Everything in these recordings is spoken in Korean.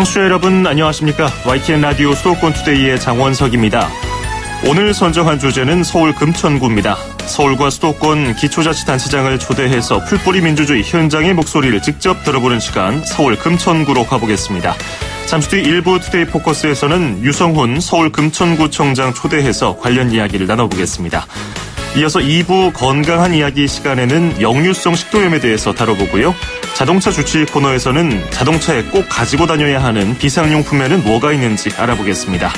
청취자 여러분 안녕하십니까? YTN 라디오 수도권 투데이의 장원석입니다. 오늘 선정한 주제는 서울 금천구입니다. 서울과 수도권 기초자치단체장을 초대해서 풀뿌리 민주주의 현장의 목소리를 직접 들어보는 시간, 서울 금천구로 가보겠습니다. 잠시 뒤 일부 투데이 포커스에서는 유성훈 서울 금천구청장 초대해서 관련 이야기를 나눠보겠습니다. 이어서 2부 건강한 이야기 시간에는 역류성 식도염에 대해서 다뤄보고요. 자동차 주치 코너에서는 자동차에 꼭 가지고 다녀야 하는 비상용품에는 뭐가 있는지 알아보겠습니다.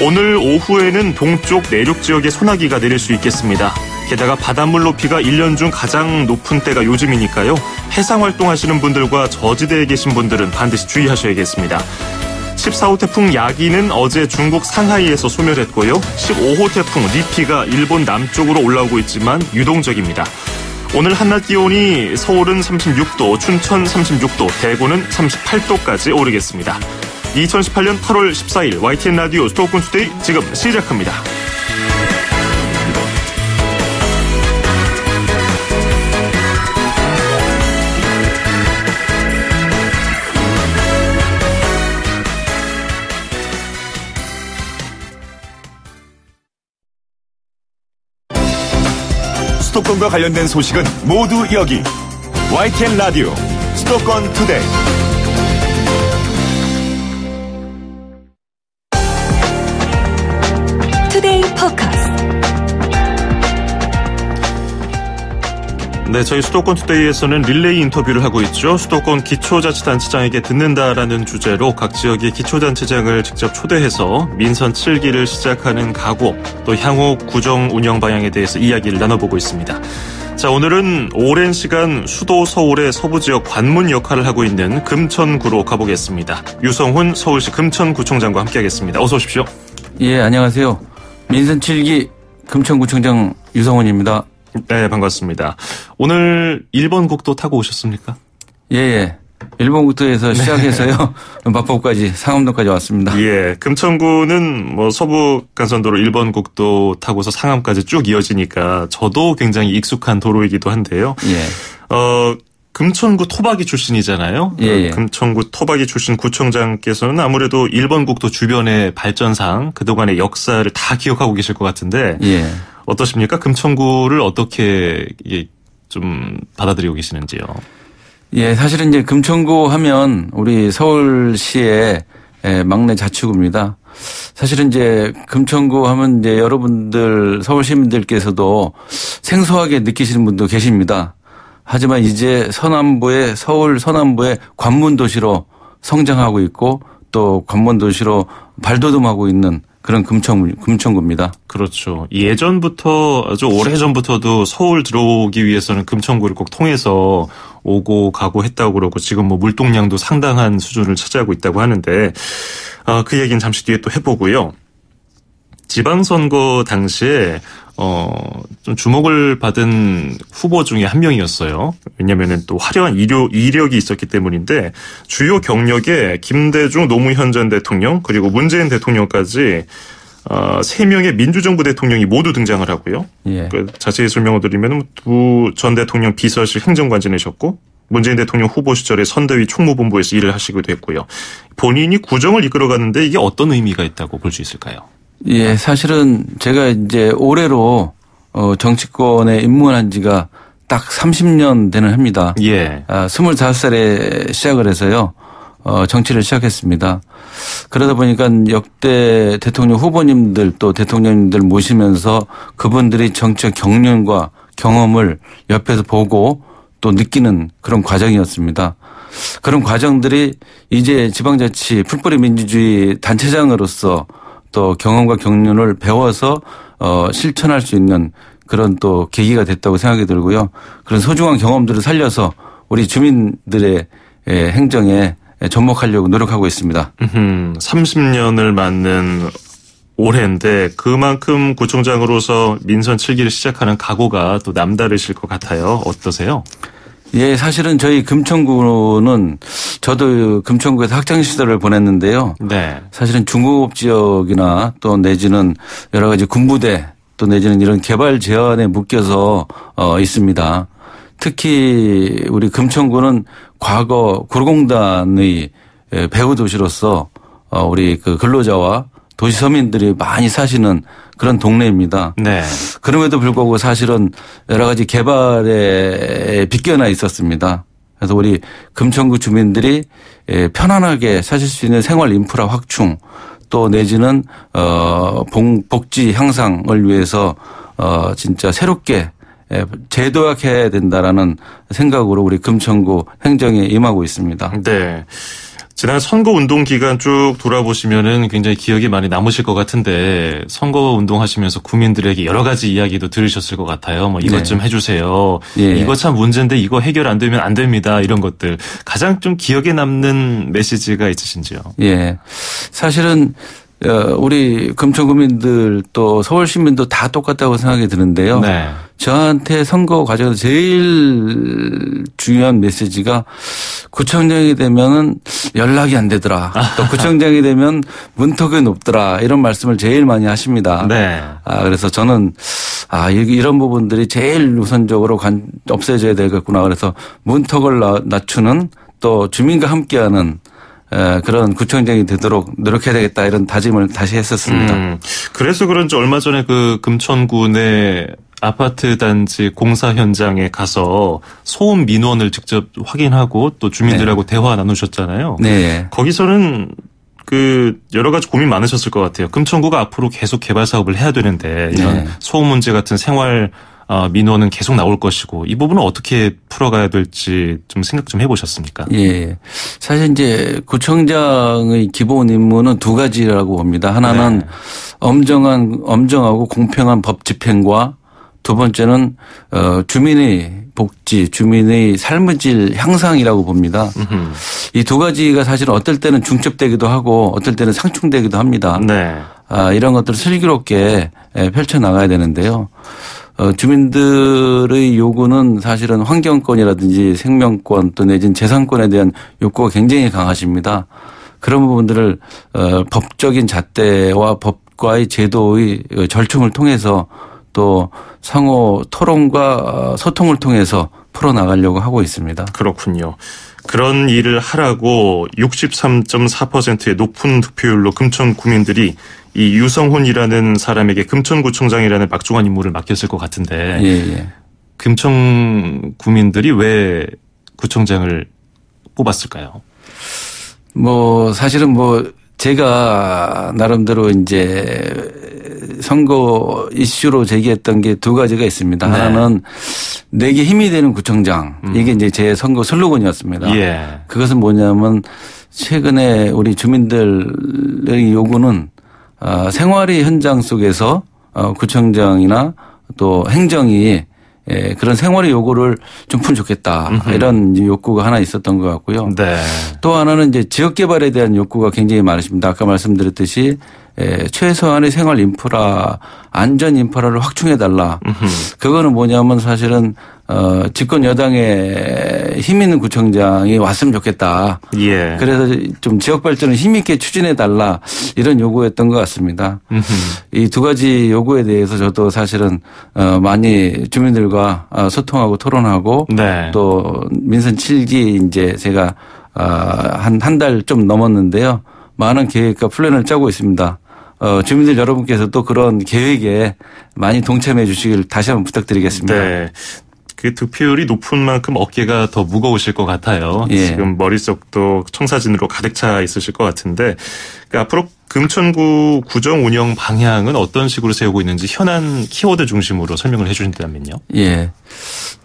오늘 오후에는 동쪽 내륙 지역에 소나기가 내릴 수 있겠습니다. 게다가 바닷물 높이가 1년 중 가장 높은 때가 요즘이니까요. 해상활동 하시는 분들과 저지대에 계신 분들은 반드시 주의하셔야겠습니다. 14호 태풍 야기는 어제 중국 상하이에서 소멸했고요. 15호 태풍 리피가 일본 남쪽으로 올라오고 있지만 유동적입니다. 오늘 한낮 기온이 서울은 36도, 춘천 36도, 대구는 38도까지 오르겠습니다. 2018년 8월 14일 YTN 라디오 수도권 투데이 지금 시작합니다. 수도권과 관련된 소식은 모두 여기 YTN 라디오 수도권 투데이. 투데이 포커스. 네, 저희 수도권 투데이에서는 릴레이 인터뷰를 하고 있죠. 수도권 기초자치단체장에게 듣는다라는 주제로 각 지역의 기초단체장을 직접 초대해서 민선 7기를 시작하는 각오, 또 향후 구정 운영 방향에 대해서 이야기를 나눠보고 있습니다. 자, 오늘은 오랜 시간 수도 서울의 서부 지역 관문 역할을 하고 있는 금천구로 가보겠습니다. 유성훈 서울시 금천구청장과 함께하겠습니다. 어서 오십시오. 예, 안녕하세요. 민선 7기 금천구청장 유성훈입니다. 네, 반갑습니다. 오늘 1번 국도 타고 오셨습니까? 예. 1번 국도에서 시작해서요. 마포까지 상암동까지 왔습니다. 예, 금천구는 뭐 서부 간선도로 1번 국도 타고서 상암까지 쭉 이어지니까 저도 굉장히 익숙한 도로이기도 한데요. 예. 금천구 토박이 출신이잖아요. 예. 금천구 토박이 출신 구청장께서는 아무래도 1번 국도 주변의 발전상 그동안의 역사를 다 기억하고 계실 것 같은데. 예. 어떠십니까? 금천구를 어떻게 좀 받아들이고 계시는지요? 예, 사실은 이제 금천구 하면 우리 서울시의 막내 자치구입니다. 사실은 이제 금천구 하면 이제 여러분들 서울 시민들께서도 생소하게 느끼시는 분도 계십니다. 하지만 이제 서울 서남부의 관문 도시로 성장하고 있고 또 관문 도시로 발돋움하고 있는 그런 금천구입니다. 그렇죠. 예전부터 아주 오래전부터도 서울 들어오기 위해서는 금천구를 꼭 통해서 오고 가고 했다고 그러고 지금 뭐 물동량도 상당한 수준을 차지하고 있다고 하는데 그 얘기는 잠시 뒤에 또 해보고요. 지방선거 당시에 좀 주목을 받은 후보 중에 한 명이었어요. 왜냐면은 또 화려한 이력이 있었기 때문인데 주요 경력에 김대중 노무현 전 대통령 그리고 문재인 대통령까지 3명의 민주정부 대통령이 모두 등장을 하고요. 예. 자세히 설명을 드리면 두 전 대통령 비서실 행정관 지내셨고 문재인 대통령 후보 시절에 선대위 총무본부에서 일을 하시기도 했고요. 본인이 구정을 이끌어갔는데 이게 어떤 의미가 있다고 볼 수 있을까요? 예, 사실은 제가 이제 올해로 정치권에 입문한 지가 딱 30년 되는 해입니다. 예. 25살에 시작을 해서요. 정치를 시작했습니다. 그러다 보니까 역대 대통령 후보님들 또 대통령님들 모시면서 그분들이 정치적 경륜과 경험을 옆에서 보고 또 느끼는 그런 과정이었습니다. 그런 과정들이 이제 지방자치 풀뿌리 민주주의 단체장으로서 또 경험과 경륜을 배워서 실천할 수 있는 그런 또 계기가 됐다고 생각이 들고요. 그런 소중한 경험들을 살려서 우리 주민들의 행정에 접목하려고 노력하고 있습니다. 30년을 맞는 올해인데 그만큼 구청장으로서 민선 7기를 시작하는 각오가 또 남다르실 것 같아요. 어떠세요? 예, 사실은 저희 금천구는 저도 금천구에서 학창 시절을 보냈는데요. 네. 사실은 중공업 지역이나 또 내지는 여러 가지 군부대 또 내지는 이런 개발 제한에 묶여서 있습니다. 특히 우리 금천구는 과거 구로공단의 배후 도시로서 우리 그 근로자와 도시 서민들이 많이 사시는 그런 동네입니다. 네. 그럼에도 불구하고 사실은 여러 가지 개발에 빗겨나 있었습니다. 그래서 우리 금천구 주민들이 편안하게 사실 수 있는 생활 인프라 확충 또 내지는 복지 향상을 위해서 진짜 새롭게 재도약해야 된다라는 생각으로 우리 금천구 행정에 임하고 있습니다. 네. 지난 선거운동 기간 쭉 돌아보시면은 굉장히 기억이 많이 남으실 것 같은데 선거운동 하시면서 국민들에게 여러 가지 이야기도 들으셨을 것 같아요. 뭐 이것 좀 해주세요. 예. 이거 참 문제인데 이거 해결 안 되면 안 됩니다. 이런 것들. 가장 좀 기억에 남는 메시지가 있으신지요? 예. 사실은 우리 금천구민들 또 서울 시민도 다 똑같다고 생각이 드는데요. 네. 저한테 선거 과정에서 제일 중요한 메시지가 구청장이 되면은 연락이 안 되더라. 또 구청장이 되면 문턱이 높더라. 이런 말씀을 제일 많이 하십니다. 네. 그래서 저는 이런 부분들이 제일 우선적으로 없애져야 되겠구나. 그래서 문턱을 낮추는 또 주민과 함께하는 그런 구청장이 되도록 노력해야 되겠다 이런 다짐을 다시 했었습니다. 그래서 그런지 얼마 전에 그 금천구 내 아파트 단지 공사 현장에 가서 소음 민원을 직접 확인하고 또 주민들하고 대화 나누셨잖아요. 네. 거기서는 그 여러 가지 고민 많으셨을 것 같아요. 금천구가 앞으로 계속 개발 사업을 해야 되는데 이런 소음 문제 같은 생활 민원은 계속 나올 것이고 이 부분은 어떻게 풀어가야 될지 좀 생각 좀 해보셨습니까? 예. 사실 이제 구청장의 기본 임무는 두 가지라고 봅니다. 하나는 엄정하고 공평한 법 집행과 두 번째는 주민의 복지, 주민의 삶의 질 향상이라고 봅니다. 이 두 가지가 사실은 어떨 때는 중첩되기도 하고 어떨 때는 상충되기도 합니다. 네. 이런 것들을 슬기롭게 펼쳐나가야 되는데요. 주민들의 요구는 사실은 환경권이라든지 생명권 또 내지는 재산권에 대한 욕구가 굉장히 강하십니다. 그런 부분들을 법적인 잣대와 법과의 제도의 절충을 통해서 또 상호 토론과 소통을 통해서 풀어나가려고 하고 있습니다. 그렇군요. 그런 일을 하라고 63.4%의 높은 득표율로 금천 구민들이 이 유성훈이라는 사람에게 금천구청장이라는 막중한 임무를 맡겼을 것 같은데 예. 금천 구민들이 왜 구청장을 뽑았을까요? 사실은 제가 나름대로 이제 선거 이슈로 제기했던 게 두 가지가 있습니다. 네. 하나는 내게 힘이 되는 구청장. 이게 이제 제 선거 슬로건이었습니다. 예. 그것은 뭐냐면 최근에 우리 주민들의 요구는 생활의 현장 속에서 구청장이나 또 행정이 그런 생활의 요구를 좀 풀면 좋겠다. 이런 욕구가 하나 있었던 것 같고요. 네. 또 하나는 이제 지역 개발에 대한 욕구가 굉장히 많으십니다. 아까 말씀드렸듯이 최소한의 생활 인프라, 안전 인프라를 확충해 달라. 그거는 뭐냐면 사실은 집권 여당에 힘 있는 구청장이 왔으면 좋겠다. 예. 그래서 좀 지역 발전을 힘 있게 추진해 달라 이런 요구였던 것 같습니다. 이 두 가지 요구에 대해서 저도 사실은 많이 주민들과 소통하고 토론하고 네. 또 민선 7기 이제 제가 한 달 좀 넘었는데요. 많은 계획과 플랜을 짜고 있습니다. 주민들 여러분께서도 그런 계획에 많이 동참해 주시길 다시 한번 부탁드리겠습니다. 네. 그 득표율이 높은 만큼 어깨가 더 무거우실 것 같아요. 예. 지금 머릿속도 청사진으로 가득 차 있으실 것 같은데 그러니까 앞으로 금천구 구정 운영 방향은 어떤 식으로 세우고 있는지 현안 키워드 중심으로 설명을 해 주신다면요. 예.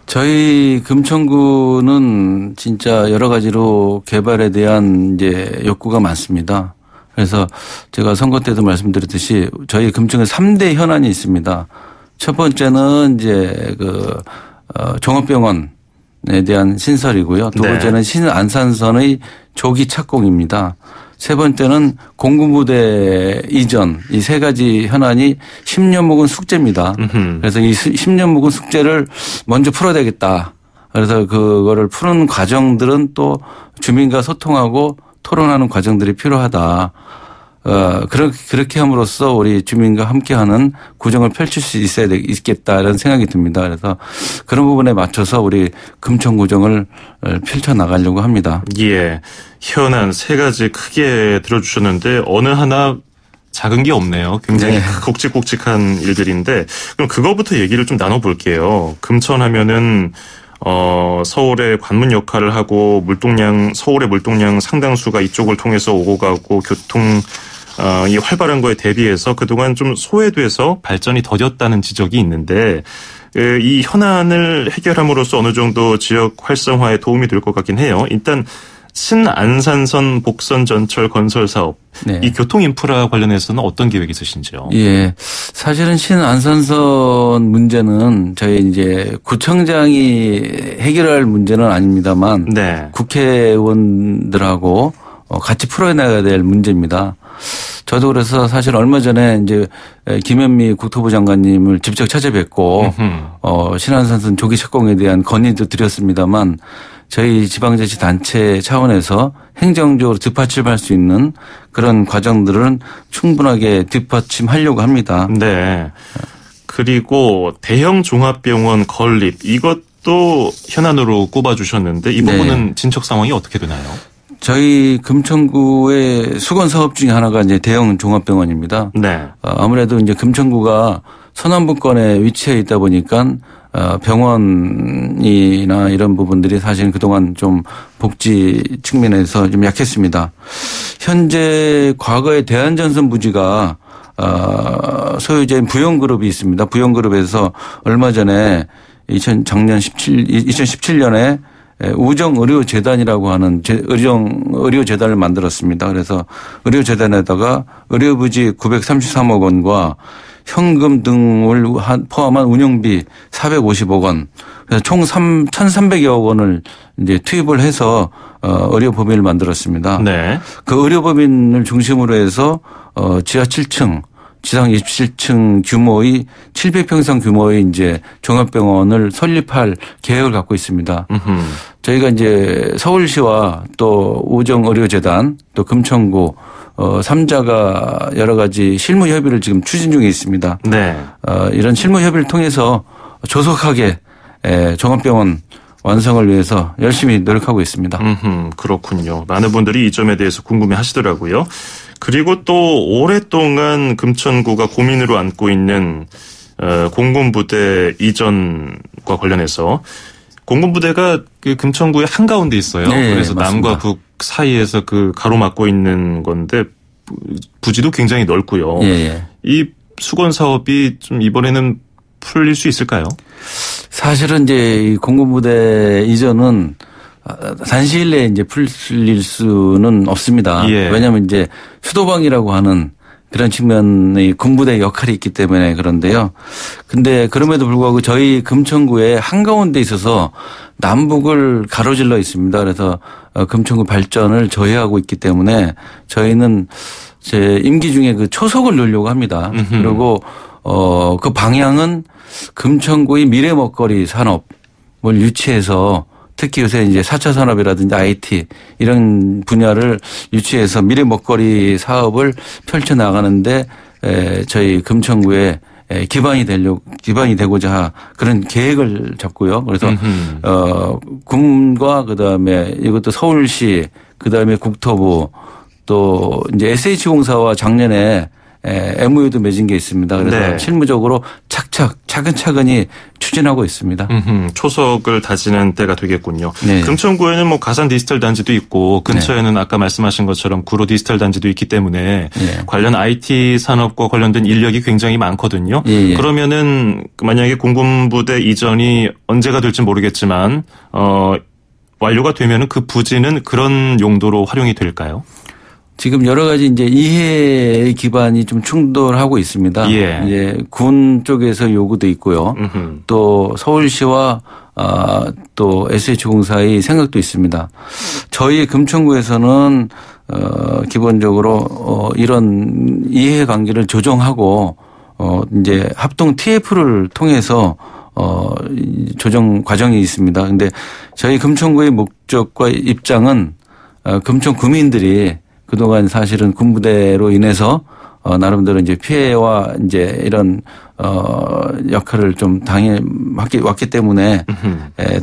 저희 금천구는 진짜 여러 가지로 개발에 대한 이제 욕구가 많습니다. 그래서 제가 선거 때도 말씀드렸듯이 저희 금천에 3대 현안이 있습니다. 첫 번째는 이제 종합병원에 대한 신설이고요. 두 번째는 신안산선의 조기 착공입니다. 세 번째는 공군부대 이전 이 세 가지 현안이 10년 묵은 숙제입니다. 그래서 이 10년 묵은 숙제를 먼저 풀어야 되겠다. 그래서 그거를 푸는 과정들은 또 주민과 소통하고 토론하는 과정들이 필요하다. 그렇게 함으로써 우리 주민과 함께하는 구정을 펼칠 수 있겠다라는 생각이 듭니다. 그래서 그런 부분에 맞춰서 우리 금천 구정을 펼쳐 나가려고 합니다. 예. 현안 세 가지 크게 들어주셨는데 어느 하나 작은 게 없네요. 굉장히 굵직굵직한 일들인데 그럼 그거부터 얘기를 좀 나눠볼게요. 금천하면은 서울의 관문 역할을 하고 서울의 물동량 상당수가 이쪽을 통해서 오고 가고 이 활발한 거에 대비해서 그동안 좀 소외돼서 발전이 더뎠다는 지적이 있는데 이 현안을 해결함으로써 어느 정도 지역 활성화에 도움이 될 것 같긴 해요. 일단 신안산선 복선 전철 건설 사업, 네. 이 교통 인프라 관련해서는 어떤 계획이 있으신지요? 예, 사실은 신안산선 문제는 저희 이제 구청장이 해결할 문제는 아닙니다만, 네. 국회의원들하고 같이 풀어내야 될 문제입니다. 저도 그래서 사실 얼마 전에 이제 김현미 국토부 장관님을 직접 찾아뵙고 신안산선 조기 착공에 대한 건의도 드렸습니다만 저희 지방자치단체 차원에서 행정적으로 뒷받침할 수 있는 그런 과정들은 충분하게 뒷받침하려고 합니다. 네. 그리고 대형 종합병원 건립 이것도 현안으로 꼽아주셨는데 이 부분은 네. 진척 상황이 어떻게 되나요? 저희 금천구의 수건 사업 중에 하나가 이제 대형 종합병원입니다. 네. 아무래도 이제 금천구가 서남부권에 위치해 있다 보니까 병원이나 이런 부분들이 사실 그동안 좀 복지 측면에서 좀 약했습니다. 현재 과거에 대한전선 부지가 소유자인 부영그룹이 있습니다. 부영그룹에서 얼마 전에 2017년에 우정의료재단이라고 하는 의료재단을 만들었습니다. 그래서 의료재단에다가 의료부지 933억 원과 현금 등을 포함한 운영비 450억 원, 그래서 총 1,300여 원을 이제 투입을 해서 의료법인을 만들었습니다. 네. 그 의료법인을 중심으로 해서 지하 7층, 지상 27층 규모의 700평상 규모의 이제 종합병원을 설립할 계획을 갖고 있습니다. 저희가 이제 서울시와 또 우정의료재단 또 금천구 3자가 여러 가지 실무 협의를 지금 추진 중에 있습니다. 네. 이런 실무 협의를 통해서 조속하게 종합병원 완성을 위해서 열심히 노력하고 있습니다. 그렇군요. 많은 분들이 이 점에 대해서 궁금해 하시더라고요. 그리고 또 오랫동안 금천구가 고민으로 안고 있는 공군부대 이전과 관련해서 공군부대가 그 금천구의 한가운데 있어요. 네, 그래서 맞습니다. 남과 북 사이에서 그 가로막고 있는 건데 부지도 굉장히 넓고요. 예. 이 수건 사업이 좀 이번에는 풀릴 수 있을까요? 사실은 이제 이 공군부대 이전은 단시일 내에 이제 풀릴 수는 없습니다. 예. 왜냐하면 이제 수도방이라고 하는 그런 측면의 군부대 역할이 있기 때문에 그런데요. 근데 그럼에도 불구하고 저희 금천구의 한가운데 있어서 남북을 가로질러 있습니다. 그래서 금천구 발전을 저해하고 있기 때문에 저희는 제 임기 중에 그 초석을 놓으려고 합니다. 그리고 그 방향은 금천구의 미래 먹거리 산업을 유치해서 특히 요새 이제 4차 산업이라든지 IT 이런 분야를 유치해서 미래 먹거리 사업을 펼쳐 나가는데 저희 금천구에 기반이 되고자 그런 계획을 잡고요. 그래서 군과 그다음에 이것도 서울시 그다음에 국토부 또 이제 SH공사와 작년에 MOU도 맺은 게 있습니다. 그래서 네. 실무적으로 차근차근히 추진하고 있습니다. 초석을 다지는 때가 되겠군요. 네. 금천구에는 뭐 가산 디지털 단지도 있고 근처에는 네. 아까 말씀하신 것처럼 구로 디지털 단지도 있기 때문에 네. 관련 IT 산업과 관련된 인력이 굉장히 많거든요. 예. 그러면은 만약에 공군부대 이전이 언제가 될지 모르겠지만 완료가 되면은 그 부지는 그런 용도로 활용이 될까요? 지금 여러 가지 이제 이해 기반이 좀 충돌하고 있습니다. 예. 이제 군 쪽에서 요구도 있고요. 또 서울시와 또 SH공사의 생각도 있습니다. 저희 금천구에서는 기본적으로 이런 이해 관계를 조정하고 이제 합동 TF를 통해서 조정 과정이 있습니다. 근데 저희 금천구의 목적과 입장은 금천 구민들이 그동안 사실은 군부대로 인해서 나름대로 이제 피해와 이제 이런 역할을 좀 왔기 때문에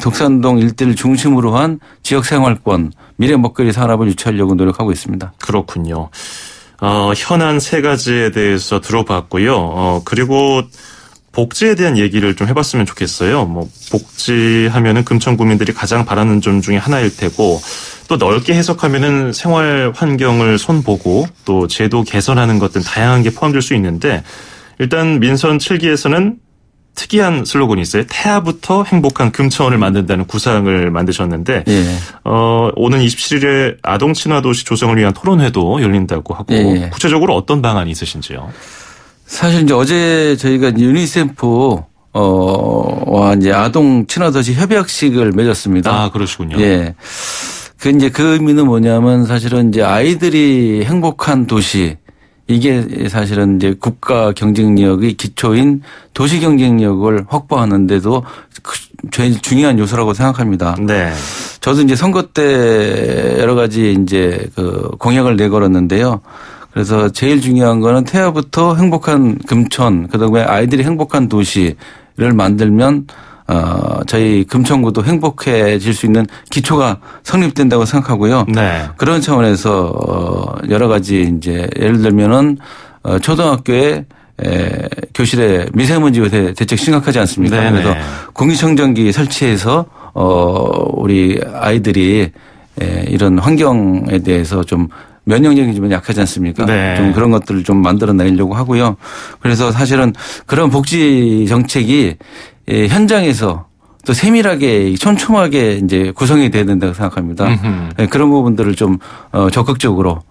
독산동 일대를 중심으로 한 지역 생활권, 미래 먹거리 산업을 유치하려고 노력하고 있습니다. 그렇군요. 현안 세 가지에 대해서 들어봤고요. 그리고 복지에 대한 얘기를 좀 해봤으면 좋겠어요. 뭐 복지하면은 금천 구민들이 가장 바라는 점 중에 하나일 테고 또 넓게 해석하면은 생활 환경을 손보고 또 제도 개선하는 것등 다양한 게 포함될 수 있는데 일단 민선 7기에서는 특이한 슬로건이 있어요. 태아부터 행복한 금천을 만든다는 구상을 만드셨는데 예. 오는 27일에 아동 친화 도시 조성을 위한 토론회도 열린다고 하고 예. 구체적으로 어떤 방안이 있으신지요? 사실 이제 어제 저희가 유니세프 와 이제 아동 친화도시 협약식을 맺었습니다. 아, 그러시군요. 예. 그 의미는 뭐냐면 사실은 이제 아이들이 행복한 도시 이게 사실은 이제 국가 경쟁력의 기초인 도시 경쟁력을 확보하는데도 제일 중요한 요소라고 생각합니다. 네. 저도 이제 선거 때 여러 가지 이제 그 공약을 내걸었는데요. 그래서 제일 중요한 거는 태아부터 행복한 금천, 그다음에 아이들이 행복한 도시를 만들면 저희 금천구도 행복해질 수 있는 기초가 성립된다고 생각하고요. 네. 그런 차원에서 여러 가지 이제 예를 들면은 초등학교에 교실에 미세먼지 요새 대책 심각하지 않습니까? 네네. 그래서 공기청정기 설치해서 우리 아이들이 이런 환경에 대해서 좀 면역력이 좀 약하지 않습니까? 네. 좀 그런 것들을 좀 만들어내려고 하고요. 그래서 사실은 그런 복지 정책이 현장에서 또 세밀하게 촘촘하게 이제 구성이 돼야 된다고 생각합니다. 그런 부분들을 좀 적극적으로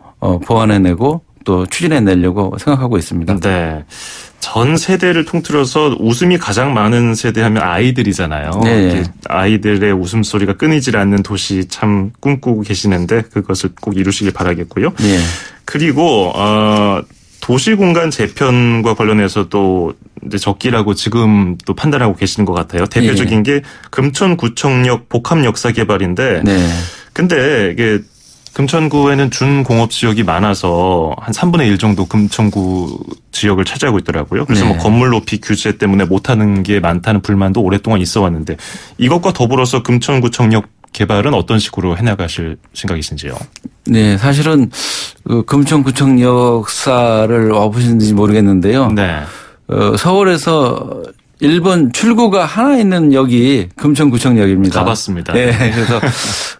보완해내고 또 추진해내려고 생각하고 있습니다. 네. 전 세대를 통틀어서 웃음이 가장 많은 세대하면 아이들이잖아요. 네. 아이들의 웃음소리가 끊이질 않는 도시 참 꿈꾸고 계시는데 그것을 꼭 이루시길 바라겠고요. 네. 그리고 도시공간 재편과 관련해서도 이제 적기라고 지금 또 판단하고 계시는 것 같아요. 대표적인 게 금천구청역 복합역사개발인데 네. 근데 이게 금천구에는 준공업 지역이 많아서 한 3분의 1 정도 금천구 지역을 차지하고 있더라고요. 그래서 네. 뭐 건물 높이 규제 때문에 못하는 게 많다는 불만도 오랫동안 있어 왔는데 이것과 더불어서 금천구청역 개발은 어떤 식으로 해나가실 생각이신지요? 네, 사실은 금천구청 역사를 와보셨는지 모르겠는데요. 네. 서울에서 1번 출구가 하나 있는 역이 금천구청역입니다. 가봤습니다. 네, 그래서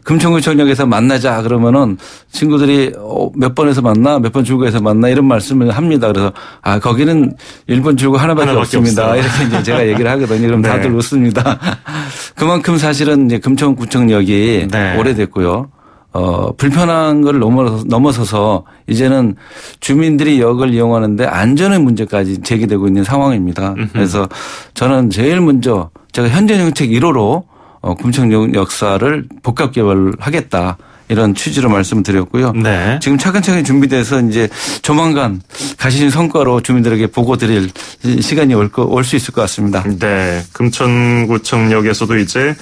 금천구청역에서 만나자 그러면은 친구들이 몇 번에서 만나, 몇 번 출구에서 만나 이런 말씀을 합니다. 그래서 거기는 1번 출구 하나밖에 없습니다. 없어. 이렇게 이제 제가 얘기를 하거든요. 그럼 네. 다들 웃습니다. 그만큼 사실은 이제 금천구청역이 네. 오래됐고요. 불편한 걸 넘어서서 이제는 주민들이 역을 이용하는데 안전의 문제까지 제기되고 있는 상황입니다. 그래서 저는 제일 먼저 제가 현재 정책 1호로 금천역 역사를 복합 개발하겠다. 이런 취지로 말씀을 드렸고요. 네. 지금 차근차근 준비돼서 이제 조만간 가시는 성과로 주민들에게 보고 드릴 시간이 올 수 있을 것 같습니다. 네. 금천구청역에서도 이제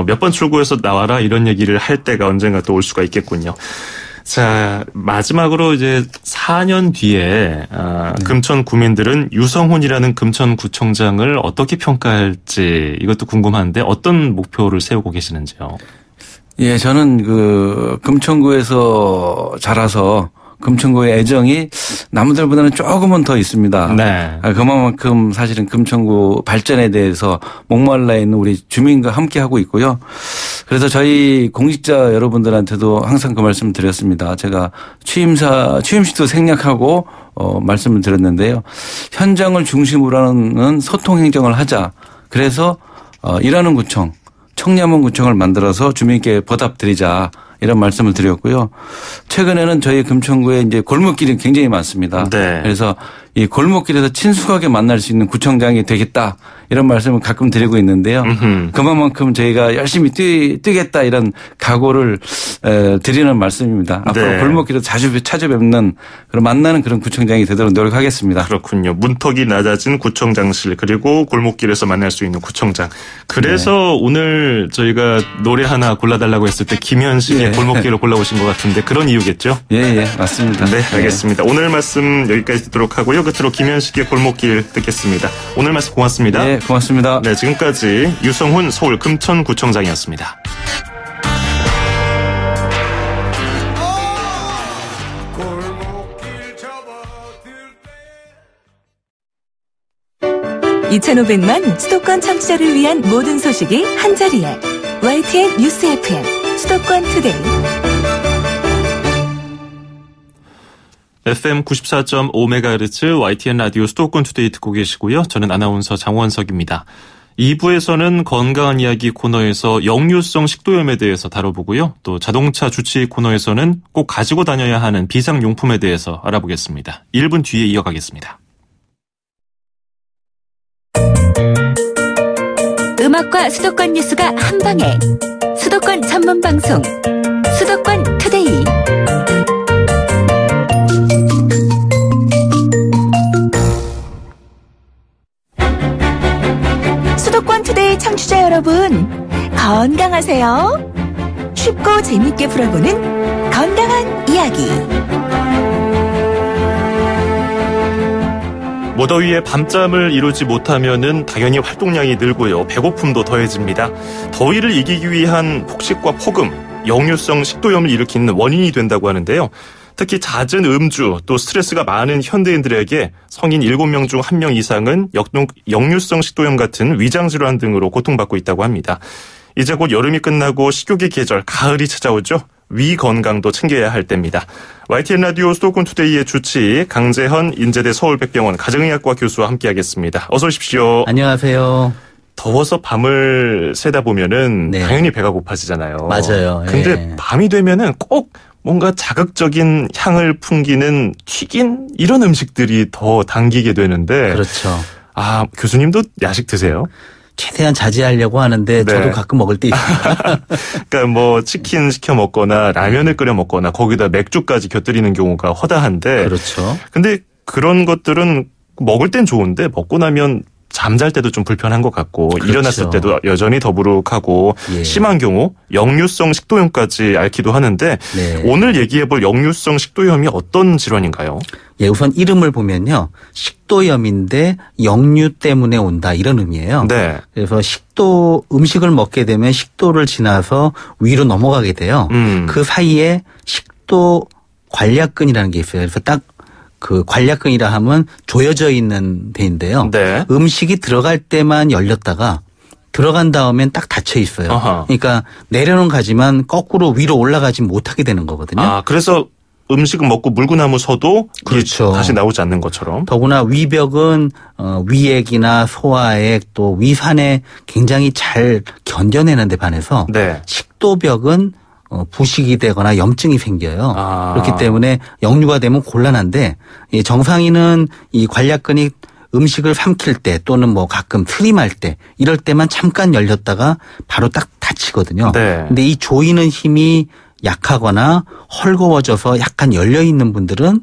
몇 번 출구에서 나와라 이런 얘기를 할 때가 언젠가 또 올 수가 있겠군요. 자, 마지막으로 이제 4년 뒤에 금천 구민들은 유성훈이라는 금천구청장을 어떻게 평가할지 이것도 궁금한데 어떤 목표를 세우고 계시는지요? 예, 저는 금천구에서 자라서 금천구의 애정이 남들보다는 조금은 더 있습니다. 네. 그만큼 사실은 금천구 발전에 대해서 목말라 있는 우리 주민과 함께 하고 있고요. 그래서 저희 공직자 여러분들한테도 항상 그 말씀을 드렸습니다. 제가 취임식도 생략하고 말씀을 드렸는데요. 현장을 중심으로 하는 소통 행정을 하자. 그래서 일하는 구청, 청렴한 구청을 만들어서 주민께 보답드리자. 이런 말씀을 드렸고요. 최근에는 저희 금천구에 이제 골목길이 굉장히 많습니다. 네. 그래서 이 골목길에서 친숙하게 만날 수 있는 구청장이 되겠다. 이런 말씀을 가끔 드리고 있는데요. 그만큼 저희가 열심히 뛰겠다 이런 각오를 드리는 말씀입니다. 앞으로 네. 골목길에서 자주 찾아뵙는 그런 만나는 그런 구청장이 되도록 노력하겠습니다. 그렇군요. 문턱이 낮아진 구청장실 그리고 골목길에서 만날 수 있는 구청장. 그래서 오늘 저희가 노래 하나 골라달라고 했을 때 김현식의 예, 골목길을 골라오신 것 같은데 그런 이유겠죠? 예, 맞습니다. 네, 알겠습니다. 오늘 말씀 여기까지 듣도록 하고요. 끝으로 김현식의 골목길 듣겠습니다. 오늘 말씀 고맙습니다. 네, 고맙습니다. 네, 지금까지 유성훈 서울 금천구청장이었습니다. (2500만) 수도권 청취자를 위한 모든 소식이 한자리에 YTN 뉴스 FM 수도권 투데이. FM 94.5MHz YTN 라디오 수도권 투데이 듣고 계시고요. 저는 아나운서 장원석입니다. 2부에서는 건강한 이야기 코너에서 역류성 식도염에 대해서 다뤄보고요. 또 자동차 주치 코너에서는 꼭 가지고 다녀야 하는 비상용품에 대해서 알아보겠습니다. 1분 뒤에 이어가겠습니다. 음악과 수도권 뉴스가 한방에 수도권 전문 방송 수도권 투데이. 수도권 투데이 청취자 여러분, 건강하세요? 쉽고 재밌게 풀어보는 건강한 이야기. 무더위에 밤잠을 이루지 못하면은 당연히 활동량이 늘고요. 배고픔도 더해집니다. 더위를 이기기 위한 폭식과 폭음, 역류성 식도염을 일으키는 원인이 된다고 하는데요. 특히 잦은 음주, 또 스트레스가 많은 현대인들에게 성인 7명 중 1명 이상은 역류성 식도염 같은 위장질환 등으로 고통받고 있다고 합니다. 이제 곧 여름이 끝나고 식욕의 계절, 가을이 찾아오죠. 위 건강도 챙겨야 할 때입니다. YTN 라디오 수도권 투데이의 주치 강재헌 인제대 서울백병원 가정의학과 교수와 함께하겠습니다. 어서 오십시오. 안녕하세요. 더워서 밤을 새다 보면은 네. 당연히 배가 고파지잖아요. 맞아요. 근데 예. 밤이 되면은 꼭 뭔가 자극적인 향을 풍기는 튀긴 이런 음식들이 더 당기게 되는데. 그렇죠. 아, 교수님도 야식 드세요? 최대한 자제하려고 하는데 네. 저도 가끔 먹을 때 있습니다. 그러니까 뭐 치킨 시켜 먹거나 라면을 끓여 먹거나 거기다 맥주까지 곁들이는 경우가 허다한데. 그렇죠. 근데 그런 것들은 먹을 땐 좋은데 먹고 나면 잠잘 때도 좀 불편한 것 같고 그렇죠. 일어났을 때도 여전히 더부룩하고 예. 심한 경우 역류성 식도염까지 앓기도 하는데 네. 오늘 얘기해볼 역류성 식도염이 어떤 질환인가요? 예, 우선 이름을 보면요. 식도염인데 역류 때문에 온다 이런 의미예요. 네. 그래서 음식을 먹게 되면 식도를 지나서 위로 넘어가게 돼요. 그 사이에 식도 관략근이라는 게 있어요. 그래서 딱 그 관략근이라 하면 조여져 있는 데인데요. 네. 음식이 들어갈 때만 열렸다가 들어간 다음엔 딱 닫혀 있어요. 아하. 그러니까 내려는 가지만 거꾸로 위로 올라가지 못하게 되는 거거든요. 아, 그래서 음식은 먹고 물구나무 서도 그렇죠. 다시 나오지 않는 것처럼. 더구나 위벽은 위액이나 소화액 또 위산에 굉장히 잘 견뎌내는 데 반해서 네. 식도벽은 부식이 되거나 염증이 생겨요. 아. 그렇기 때문에 역류가 되면 곤란한데 이 정상인은 이 관략근이 음식을 삼킬 때 또는 뭐 가끔 트림할 때 이럴 때만 잠깐 열렸다가 바로 딱 닫히거든요. 네. 근데 이 조이는 힘이 약하거나 헐거워져서 약간 열려 있는 분들은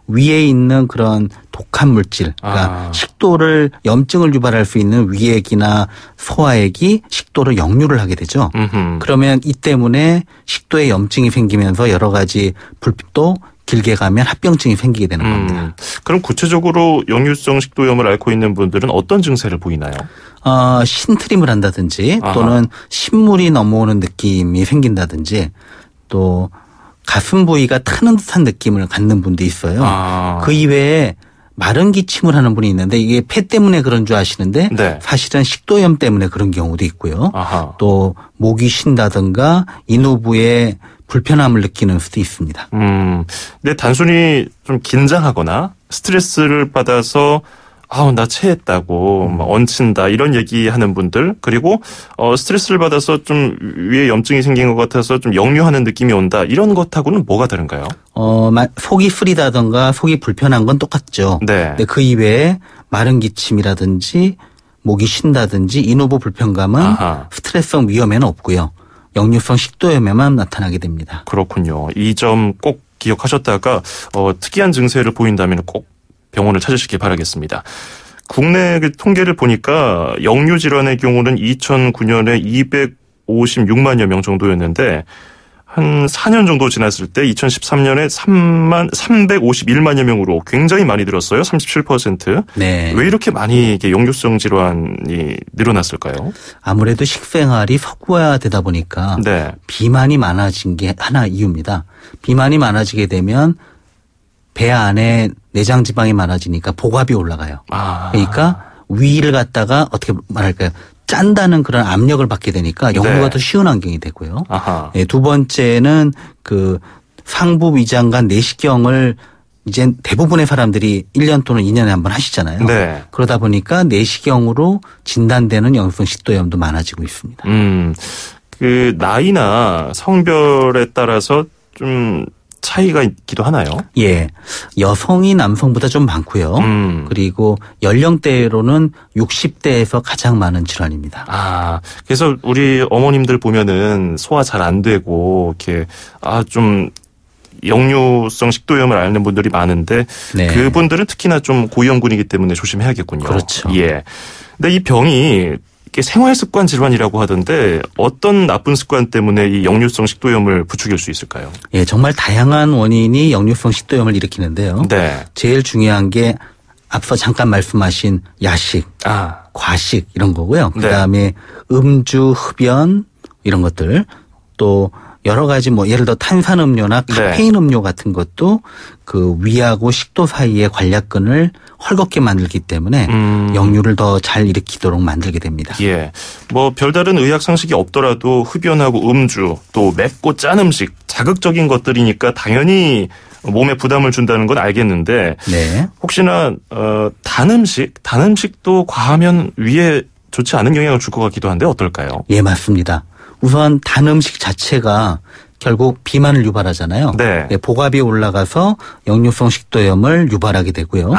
위에 있는 그런 독한 물질, 그러니까 식도를 염증을 유발할 수 있는 위액이나 소화액이 식도로 역류를 하게 되죠. 그러면 이 때문에 식도에 염증이 생기면서 여러 가지 불빛도 길게 가면 합병증이 생기게 되는 겁니다. 그럼 구체적으로 역류성 식도염을 앓고 있는 분들은 어떤 증세를 보이나요? 신트림을 한다든지 또는 신물이 넘어오는 느낌이 생긴다든지 또 가슴 부위가 타는 듯한 느낌을 갖는 분도 있어요. 그 이외에 마른 기침을 하는 분이 있는데 이게 폐 때문에 그런 줄 아시는데 네. 사실은 식도염 때문에 그런 경우도 있고요. 아하. 또 목이 쉰다든가 인후부에 불편함을 느끼는 수도 있습니다. 근데 단순히 좀 긴장하거나 스트레스를 받아서 나 체했다고 막 얹힌다 이런 얘기하는 분들 그리고 스트레스를 받아서 좀 위에 염증이 생긴 것 같아서 좀 역류하는 느낌이 온다 이런 것하고는 뭐가 다른가요? 속이 쓰리다든가 속이 불편한 건 똑같죠. 네. 근데 그 이외에 마른 기침이라든지 목이 쉰다든지 인후부 불편감은 아하. 스트레스성 위험에는 없고요. 역류성 식도염에만 나타나게 됩니다. 그렇군요. 이 점 꼭 기억하셨다가 특이한 증세를 보인다면 꼭 병원을 찾으시길 바라겠습니다. 국내 통계를 보니까 역류 질환의 경우는 2009년에 256만여 명 정도였는데 한 4년 정도 지났을 때 2013년에 351만여 명으로 굉장히 많이 늘었어요. 37%. 네. 왜 이렇게 많이 이게 역류성 질환이 늘어났을까요? 아무래도 식생활이 서구화되다 보니까 네. 비만이 많아진 게 하나 이유입니다. 비만이 많아지게 되면 배 안에 내장 지방이 많아지니까 복압이 올라가요. 그러니까 위를 갖다가 어떻게 말할까요? 짠다는 그런 압력을 받게 되니까 역류가 더 쉬운 환경이 되고요. 네, 두 번째는 그 상부 위장관 내시경을 이제 대부분의 사람들이 1년 또는 2년에 한 번 하시잖아요. 네. 그러다 보니까 내시경으로 진단되는 역류성 식도염도 많아지고 있습니다. 그 나이나 성별에 따라서 좀 차이가 있기도 하나요? 예. 여성이 남성보다 좀 많고요. 그리고 연령대로는 60대에서 가장 많은 질환입니다. 그래서 우리 어머님들 보면은 소화 잘 안 되고 이렇게 좀 역류성 식도염을 앓는 분들이 많은데 네. 그분들은 특히나 좀 고위험군이기 때문에 조심해야겠군요. 그렇죠. 예. 근데 이 병이 이게 생활습관 질환이라고 하던데 어떤 나쁜 습관 때문에 이 역류성 식도염을 부추길 수 있을까요? 예, 정말 다양한 원인이 역류성 식도염을 일으키는데요. 네. 제일 중요한 게 앞서 잠깐 말씀하신 야식, 과식 이런 거고요. 그다음에 음주, 흡연 이런 것들 또 여러 가지 예를 들어 탄산음료나 카페인 음료 같은 것도 그 위하고 식도 사이의 관략근을 헐겁게 만들기 때문에 역류를 더 잘 일으키도록 만들게 됩니다. 예. 별다른 의학 상식이 없더라도 흡연하고 음주 또 맵고 짠 음식 자극적인 것들이니까 당연히 몸에 부담을 준다는 건 알겠는데 네. 혹시나 단 음식도 과하면 위에 좋지 않은 영향을 줄 것 같기도 한데 어떨까요? 예, 맞습니다. 우선 단 음식 자체가 결국 비만을 유발하잖아요. 네. 복압이 올라가서 역류성 식도염을 유발하게 되고요.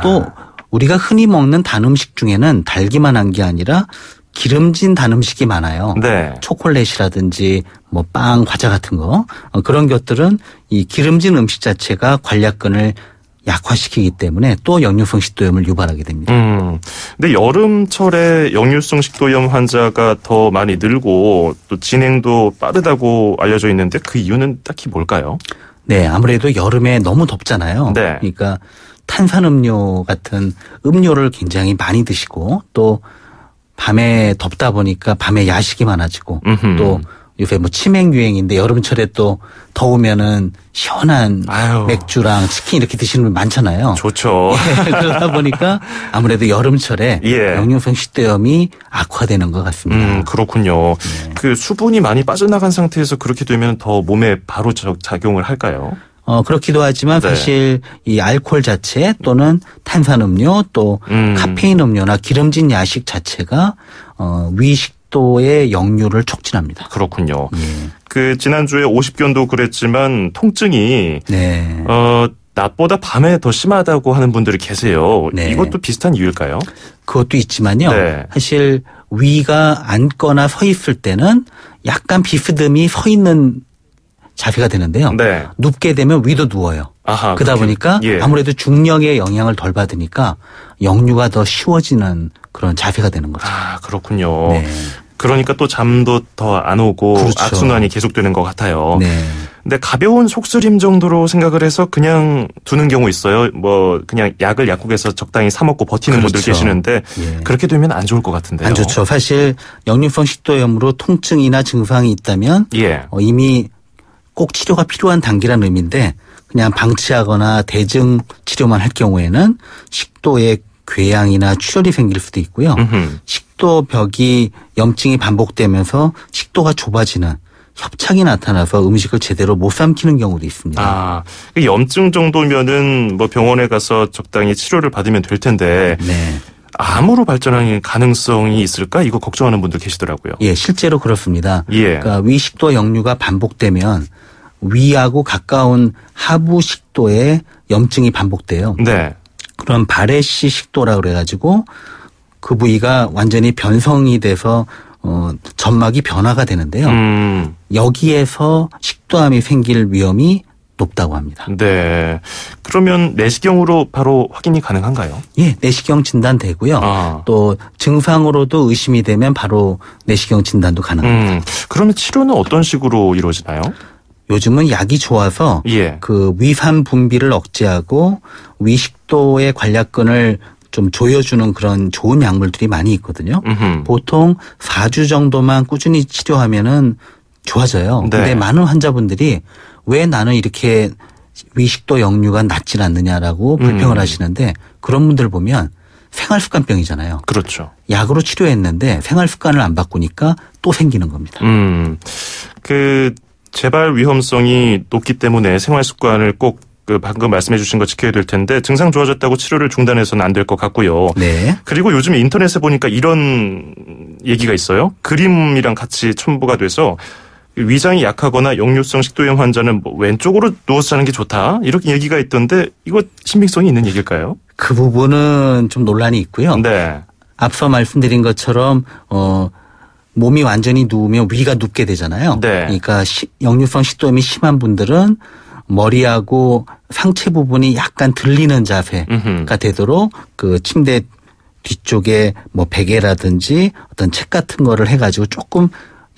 또 우리가 흔히 먹는 단 음식 중에는 달기만 한 게 아니라 기름진 단 음식이 많아요. 네. 초콜릿이라든지 빵, 과자 같은 거 그런 것들은 이 기름진 음식 자체가 관략근을 약화시키기 때문에 또 역류성 식도염을 유발하게 됩니다. 근데 여름철에 역류성 식도염 환자가 더 많이 늘고 또 진행도 빠르다고 알려져 있는데 그 이유는 딱히 뭘까요? 네, 아무래도 여름에 너무 덥잖아요. 네. 그러니까 탄산음료 같은 음료를 굉장히 많이 드시고 또 밤에 덥다 보니까 밤에 야식이 많아지고 또 요새 치맥 유행인데 여름철에 또 더우면은 시원한 맥주랑 치킨 이렇게 드시는 분 많잖아요. 좋죠. 예, 그러다 보니까 아무래도 여름철에 역류성 식도염이 악화되는 것 같습니다. 그렇군요. 네. 그 수분이 많이 빠져나간 상태에서 그렇게 되면 더 몸에 바로 작용을 할까요? 그렇기도 하지만 사실 이 알코올 자체 또는 탄산음료 또 카페인 음료나 기름진 야식 자체가 위식도의 역류를 촉진합니다. 그렇군요. 예. 그 지난주에 50견도 그랬지만 통증이 네. 낮보다 밤에 더 심하다고 하는 분들이 계세요. 네. 이것도 비슷한 이유일까요? 그것도 있지만요. 네. 사실 위가 앉거나 서 있을 때는 약간 비스듬히 서 있는 자세가 되는데요. 네. 눕게 되면 위도 누워요. 그러다 보니까 아무래도 중력의 영향을 덜 받으니까 역류가 더 쉬워지는 그런 자세가 되는 거죠. 그렇군요. 네. 그러니까 또 잠도 더 안 오고 그렇죠. 악순환이 계속되는 것 같아요. 네. 근데 가벼운 속쓰림 정도로 생각을 해서 그냥 두는 경우 있어요. 그냥 약을 약국에서 적당히 사 먹고 버티는 그렇죠. 분들 계시는데 그렇게 되면 안 좋을 것 같은데요. 안 좋죠. 사실 역류성 식도염으로 통증이나 증상이 있다면 이미 꼭 치료가 필요한 단계라는 의미인데 그냥 방치하거나 대증 치료만 할 경우에는 식도에 궤양이나 출혈이 생길 수도 있고요. 식도벽이 염증이 반복되면서 식도가 좁아지는 협착이 나타나서 음식을 제대로 못 삼키는 경우도 있습니다. 염증 정도면은 병원에 가서 적당히 치료를 받으면 될 텐데 네. 암으로 발전하는 가능성이 있을까? 이거 걱정하는 분들 계시더라고요. 예, 실제로 그렇습니다. 그러니까 위식도 역류가 반복되면 위하고 가까운 하부 식도에 염증이 반복돼요. 네. 그럼 바레시 식도라 그래가지고 그 부위가 완전히 변성이 돼서 점막이 변화가 되는데요. 여기에서 식도암이 생길 위험이 높다고 합니다. 네. 그러면 내시경으로 바로 확인이 가능한가요? 예, 내시경 진단되고요. 또 증상으로도 의심이 되면 바로 내시경 진단도 가능합니다. 그러면 치료는 어떤 식으로 이루어지나요? 요즘은 약이 좋아서 예. 그 위산 분비를 억제하고 위식도의 관략근을 좀 조여주는 그런 좋은 약물들이 많이 있거든요. 보통 4주 정도만 꾸준히 치료하면은 좋아져요. 네. 근데 많은 환자분들이 왜 나는 이렇게 위식도 역류가 낫질 않느냐라고 불평을 하시는데 그런 분들 보면 생활습관병이잖아요. 그렇죠. 약으로 치료했는데 생활습관을 안 바꾸니까 또 생기는 겁니다. 그 재발 위험성이 높기 때문에 생활 습관을 꼭 그 방금 말씀해 주신 거 지켜야 될 텐데 증상 좋아졌다고 치료를 중단해서는 안 될 것 같고요. 네. 그리고 요즘 인터넷에 보니까 이런 얘기가 있어요. 그림이랑 같이 첨부가 돼서 위장이 약하거나 역류성 식도염 환자는 뭐 왼쪽으로 누워서 자는 게 좋다. 이렇게 얘기가 있던데 이거 신빙성이 있는 얘기일까요? 그 부분은 좀 논란이 있고요. 네. 앞서 말씀드린 것처럼 몸이 완전히 누우면 위가 눕게 되잖아요. 네. 그러니까 역류성 식도염이 심한 분들은 머리하고 상체 부분이 약간 들리는 자세가 되도록 그 침대 뒤쪽에 뭐 베개라든지 어떤 책 같은 거를 해가지고 조금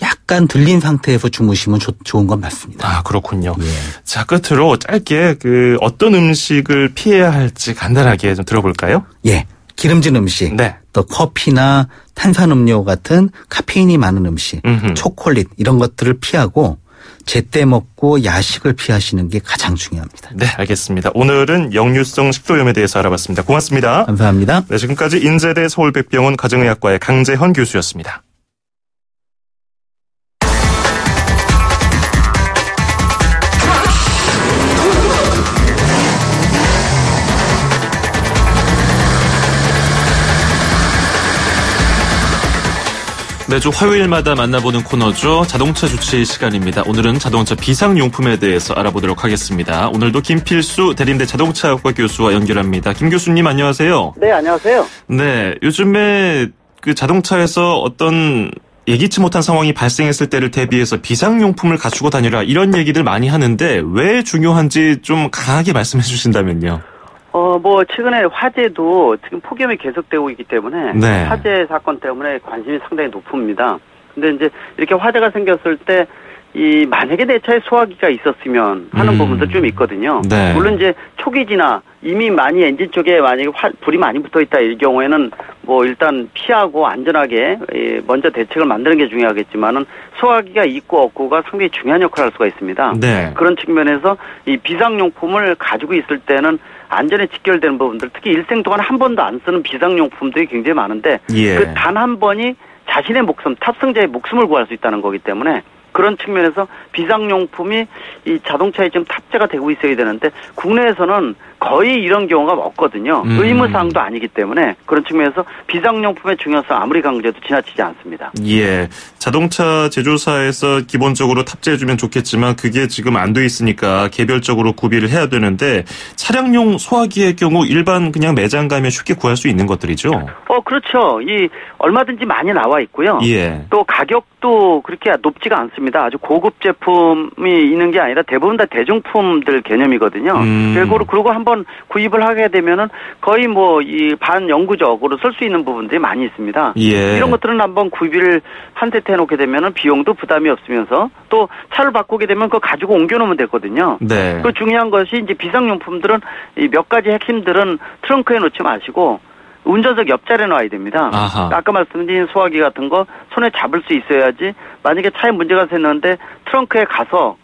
약간 들린 상태에서 주무시면 좋은 건 맞습니다. 아, 그렇군요. 예. 자, 끝으로 짧게 그 어떤 음식을 피해야 할지 간단하게 좀 들어볼까요? 예. 기름진 음식, 네. 또 커피나 탄산음료 같은 카페인이 많은 음식, 초콜릿 이런 것들을 피하고 제때 먹고 야식을 피하시는 게 가장 중요합니다. 네, 알겠습니다. 오늘은 역류성 식도염에 대해서 알아봤습니다. 고맙습니다. 감사합니다. 네, 지금까지 인제대 서울백병원 가정의학과의 강재헌 교수였습니다. 매주 화요일마다 만나보는 코너죠. 자동차 주치 시간입니다. 오늘은 자동차 비상용품에 대해서 알아보도록 하겠습니다. 오늘도 김필수 대림대 자동차학과 교수와 연결합니다. 김 교수님 안녕하세요. 네, 안녕하세요. 네, 요즘에 그 자동차에서 어떤 예기치 못한 상황이 발생했을 때를 대비해서 비상용품을 갖추고 다니라 이런 얘기들 많이 하는데 왜 중요한지 좀 강하게 말씀해 주신다면요. 최근에 화재도 지금 폭염이 계속되고 있기 때문에 네. 화재 사건 때문에 관심이 상당히 높습니다. 근데 이제 이렇게 화재가 생겼을 때 만약에 내 차에 소화기가 있었으면 하는 부분도 좀 있거든요. 네. 물론 이제 초기지나 이미 많이 엔진 쪽에 만약에 불이 많이 붙어 있다 이 경우에는 뭐 일단 피하고 안전하게 먼저 대책을 만드는 게 중요하겠지만은 소화기가 있고 없고가 상당히 중요한 역할을 할 수가 있습니다. 네. 그런 측면에서 이 비상용품을 가지고 있을 때는 안전에 직결되는 부분들, 특히 일생 동안 한 번도 안 쓰는 비상용품들이 굉장히 많은데 예. 그 단 한 번이 자신의 목숨, 탑승자의 목숨을 구할 수 있다는 거기 때문에 그런 측면에서 비상용품이 이 자동차에 지금 탑재가 되고 있어야 되는데 국내에서는 거의 이런 경우가 없거든요. 의무사항도 아니기 때문에 그런 측면에서 비상용품의 중요성 아무리 강조해도 지나치지 않습니다. 예. 자동차 제조사에서 기본적으로 탑재해주면 좋겠지만 그게 지금 안 돼 있으니까 개별적으로 구비를 해야 되는데 차량용 소화기의 경우 일반 그냥 매장 가면 쉽게 구할 수 있는 것들이죠? 그렇죠. 얼마든지 많이 나와 있고요. 예. 또 가격도 그렇게 높지가 않습니다. 아주 고급 제품이 있는 게 아니라 대부분 다 대중품들 개념이거든요. 그리고 한번 구입을 하게 되면은 거의 반영구적으로 쓸 수 있는 부분들이 많이 있습니다. 예. 이런 것들은 한번 구비를 한 세트 해놓게 되면은 비용도 부담이 없으면서 또 차를 바꾸게 되면 그거 가지고 옮겨놓으면 되거든요. 네. 그 중요한 것이 이제 비상용품들은 몇 가지 핵심들은 트렁크에 놓지 마시고 운전석 옆자리에 놔야 됩니다. 아하. 아까 말씀드린 소화기 같은 거 손에 잡을 수 있어야지 만약에 차에 문제가 생겼는데 트렁크에 가서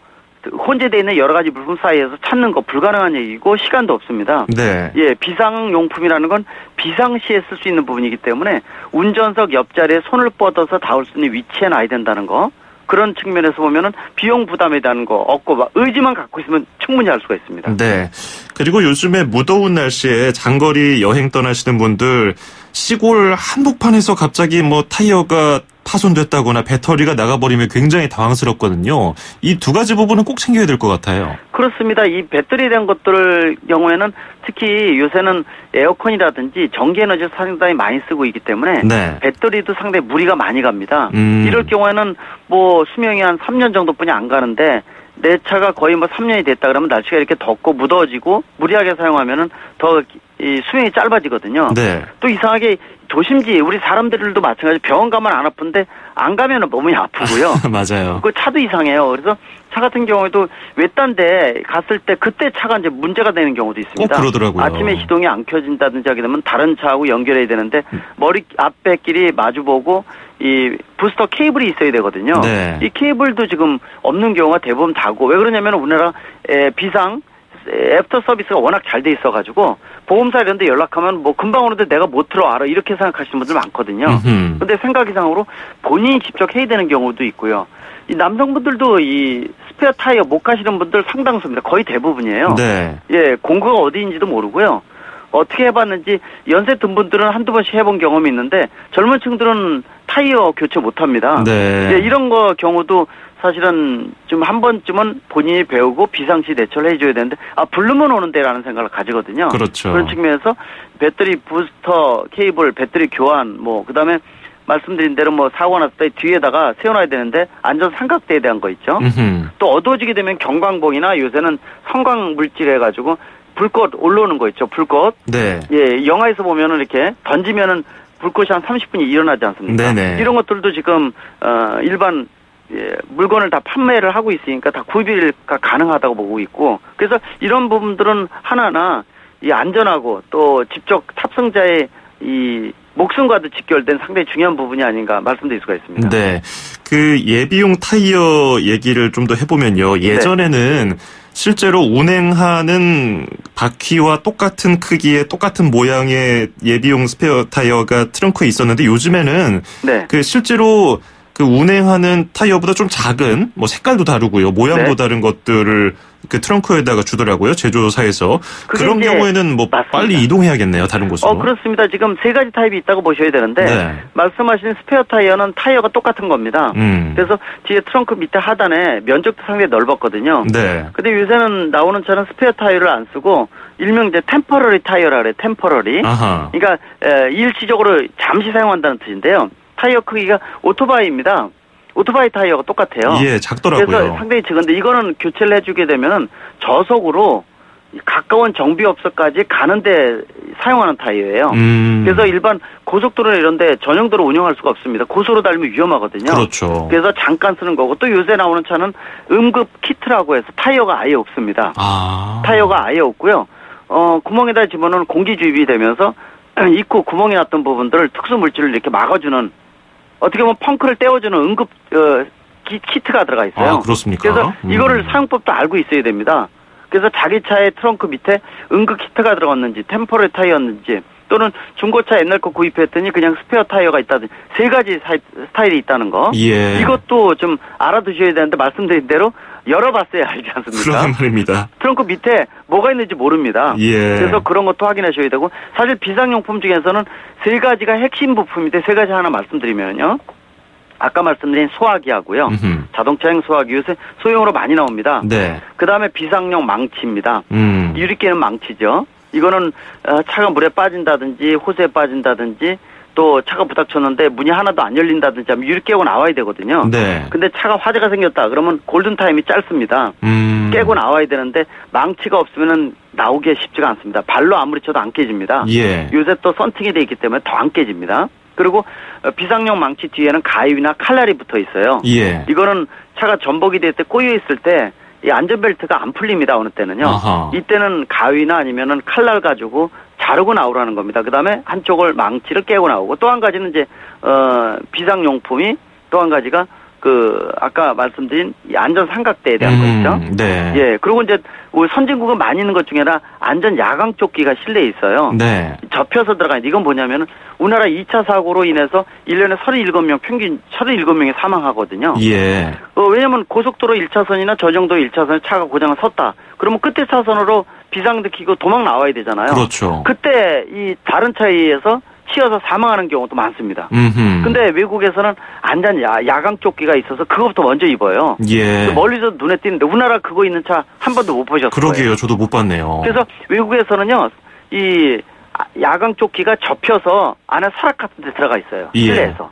혼재되어 있는 여러 가지 물품 사이에서 찾는 거 불가능한 얘기고 시간도 없습니다. 네. 예, 비상용품이라는 건 비상시에 쓸 수 있는 부분이기 때문에 운전석 옆자리에 손을 뻗어서 닿을 수 있는 위치에 놔야 된다는 거. 그런 측면에서 보면은 비용 부담에 대한 거 없고 의지만 갖고 있으면 충분히 할 수가 있습니다. 네. 그리고 요즘에 무더운 날씨에 장거리 여행 떠나시는 분들 시골 한복판에서 갑자기 타이어가 파손됐다거나 배터리가 나가버리면 굉장히 당황스럽거든요. 이 두 가지 부분은 꼭 챙겨야 될 것 같아요. 그렇습니다. 이 배터리에 대한 것들 경우에는 특히 요새는 에어컨이라든지 전기에너지를 상당히 많이 쓰고 있기 때문에 네. 배터리도 상당히 무리가 많이 갑니다. 이럴 경우에는 수명이 한 3년 정도뿐이 안 가는데 내 차가 거의 3년이 됐다 그러면 날씨가 이렇게 덥고 무더워지고 무리하게 사용하면은 더 이 수명이 짧아지거든요. 네. 또 이상하게 도심지 우리 사람들도 마찬가지 병원 가면 안 아픈데 안 가면 몸이 아프고요. 맞아요. 그 차도 이상해요. 그래서 차 같은 경우에도 외딴 데 갔을 때 그때 차가 이제 문제가 되는 경우도 있습니다. 꼭 그러더라고요. 아침에 시동이 안 켜진다든지 하게 되면 다른 차하고 연결해야 되는데 머리 앞배끼리 마주보고 이 부스터 케이블이 있어야 되거든요. 네. 이 케이블도 지금 없는 경우가 대부분 다고 왜 그러냐면 우리나라 비상 애프터 서비스가 워낙 잘 돼 있어가지고 보험사 이런 데 연락하면 뭐 금방 오는데 내가 못 들어 알아 이렇게 생각하시는 분들 많거든요. 근데 생각 이상으로 본인이 직접 해야 되는 경우도 있고요. 이 남성분들도 이 스페어 타이어 못 가시는 분들 상당수입니다. 거의 대부분이에요. 네. 예, 공구가 어디인지도 모르고요. 어떻게 해봤는지 연세 든 분들은 한두 번씩 해본 경험이 있는데 젊은 층들은 타이어 교체 못합니다. 네. 예, 이런 거 경우도 사실은 좀 한 번쯤은 본인이 배우고 비상시 대처를 해줘야 되는데 부르면 오는데라는 생각을 가지거든요. 그렇죠. 그런 측면에서 배터리 부스터 케이블, 배터리 교환, 뭐 그다음에 말씀드린 대로 뭐 사고 났을 때 뒤에다가 세워놔야 되는데 안전 삼각대에 대한 거 있죠. 또 어두워지게 되면 경광봉이나 요새는 성광 물질 해가지고 불꽃 올라오는 거 있죠. 불꽃. 네. 예, 영화에서 보면은 이렇게 던지면은 불꽃이 한 30분이 일어나지 않습니까? 네네. 이런 것들도 지금 일반 물건을 다 판매를 하고 있으니까 다 구비가 가능하다고 보고 있고 그래서 이런 부분들은 하나하나 이 안전하고 또 직접 탑승자의 이 목숨과도 직결된 상당히 중요한 부분이 아닌가 말씀드릴 수가 있습니다. 네. 그 예비용 타이어 얘기를 좀 더 해보면요. 예전에는 실제로 운행하는 바퀴와 똑같은 크기의 똑같은 모양의 예비용 스페어 타이어가 트렁크에 있었는데 요즘에는 네. 그 실제로 그 운행하는 타이어보다 좀 작은 뭐 색깔도 다르고요. 모양도 네. 다른 것들을 그 트렁크에다가 주더라고요. 제조사에서. 그런 경우에는 뭐 맞습니다. 빨리 이동해야겠네요. 다른 곳으로. 그렇습니다. 지금 세 가지 타입이 있다고 보셔야 되는데 네. 말씀하신 스페어 타이어는 타이어가 똑같은 겁니다. 그래서 뒤에 트렁크 밑에 하단에 면적도 상당히 넓었거든요. 네. 근데 요새는 나오는 차는 스페어 타이어를 안 쓰고 일명 이제 템퍼러리 타이어라 그래요. 템퍼러리. 아하. 그러니까 일시적으로 잠시 사용한다는 뜻인데요. 타이어 크기가 오토바이입니다. 오토바이 타이어가 똑같아요. 예, 작더라고요. 그래서 상당히 작은데 이거는 교체를 해주게 되면은 저속으로 가까운 정비업소까지 가는데 사용하는 타이어예요. 그래서 일반 고속도로나 이런 데 전용도로 운영할 수가 없습니다. 고속으로 달리면 위험하거든요. 그렇죠. 그래서 잠깐 쓰는 거고 또 요새 나오는 차는 응급 키트라고 해서 타이어가 아예 없습니다. 타이어가 아예 없고요. 구멍에다 집어넣은 공기 주입이 되면서 입구 구멍이 났던 부분들을 특수 물질을 이렇게 막아주는 어떻게 보면 펑크를 떼어주는 응급 키트가 들어가 있어요. 그렇습니까? 그래서 이거를 사용법도 알고 있어야 됩니다. 그래서 자기 차의 트렁크 밑에 응급 키트가 들어갔는지 템포럴 타이어였는지 또는 중고차 옛날 거 구입했더니 그냥 스페어 타이어가 있다든지 세 가지 스타일이 있다는 거. 예. 이것도 좀 알아두셔야 되는데 말씀드린 대로 열어봤어야 알지 않습니까? 그러한 말입니다. 트렁크 밑에 뭐가 있는지 모릅니다. 예. 그래서 그런 것도 확인하셔야 되고 사실 비상용품 중에서는 세 가지가 핵심 부품인데 세 가지 하나 말씀드리면요. 아까 말씀드린 소화기하고요. 자동차용 소화기 요새 소형으로 많이 나옵니다. 네. 그다음에 비상용 망치입니다. 유리깨는 망치죠. 이거는 차가 물에 빠진다든지 호수에 빠진다든지 또 차가 부닥쳤는데 문이 하나도 안 열린다든지 하면 유리 깨고 나와야 되거든요. 네. 근데 차가 화재가 생겼다 그러면 골든타임이 짧습니다. 깨고 나와야 되는데 망치가 없으면 나오기가 쉽지가 않습니다. 발로 아무리 쳐도 안 깨집니다. 예. 요새 또 썬팅이 돼 있기 때문에 더 안 깨집니다. 그리고 비상용 망치 뒤에는 가위나 칼날이 붙어 있어요. 예. 이거는 차가 전복이 될 때 꼬여 있을 때 이 안전벨트가 안 풀립니다. 어느 때는요. 아하. 이때는 가위나 아니면은 칼날 가지고 자르고 나오라는 겁니다. 그다음에 한쪽을 망치를 깨고 나오고 또 한 가지는 이제 비상용품이 또 한 가지가 그 아까 말씀드린 이 안전 삼각대에 대한 거죠. 네. 예. 그리고 이제 우리 선진국은 많이 있는 것 중에 하나 안전 야광 조끼가 실내에 있어요. 네. 접혀서 들어가는 이건 뭐냐면은 우리나라 2차 사고로 인해서 1년에 37명 평균 37명이 사망하거든요. 예. 왜냐면 고속도로 1차선이나 저정도 1차선에 차가 고장을 섰다. 그러면 끝에 차선으로 비상등 켜고 도망 나와야 되잖아요. 그렇죠. 그때 이 다른 차에 의해서 치여서 사망하는 경우도 많습니다. 근데 외국에서는 안전 야광 조끼가 있어서 그것부터 먼저 입어요. 예. 멀리서 눈에 띄는데 우리나라 그거 있는 차 한 번도 못 보셨어요. 그러게요. 저도 못 봤네요. 그래서 외국에서는요. 이 야광 조끼가 접혀서 안에 서랍 같은 데 들어가 있어요. 예. 실내에서.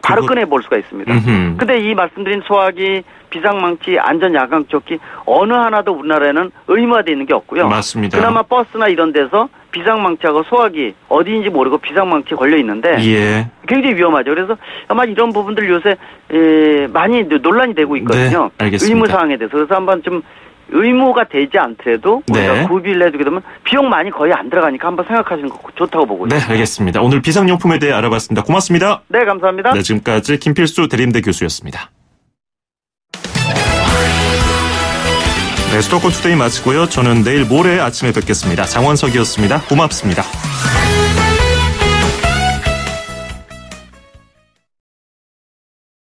바로 꺼내볼 수가 있습니다. 근데 이 말씀드린 소화기, 비상망치, 안전 야광 조끼 어느 하나도 우리나라에는 의무화되어 있는 게 없고요. 맞습니다. 그나마 버스나 이런 데서 비상망치하고 소화기 어디인지 모르고 비상망치에 걸려 있는데 예. 굉장히 위험하죠. 그래서 아마 이런 부분들 요새 많이 논란이 되고 있거든요. 네, 알겠습니다. 의무 사항에 대해서. 그래서 한번 좀 의무가 되지 않더라도 우리가 네. 구비를 해두게 되면 비용 많이 거의 안 들어가니까 한번 생각하시는 거 좋다고 보고 네, 있습니다. 알겠습니다. 오늘 비상용품에 대해 알아봤습니다. 고맙습니다. 네, 감사합니다. 네, 지금까지 김필수 대림대 교수였습니다. 네, 수도권 투데이 마치고요. 저는 내일 모레 아침에 뵙겠습니다. 장원석이었습니다. 고맙습니다.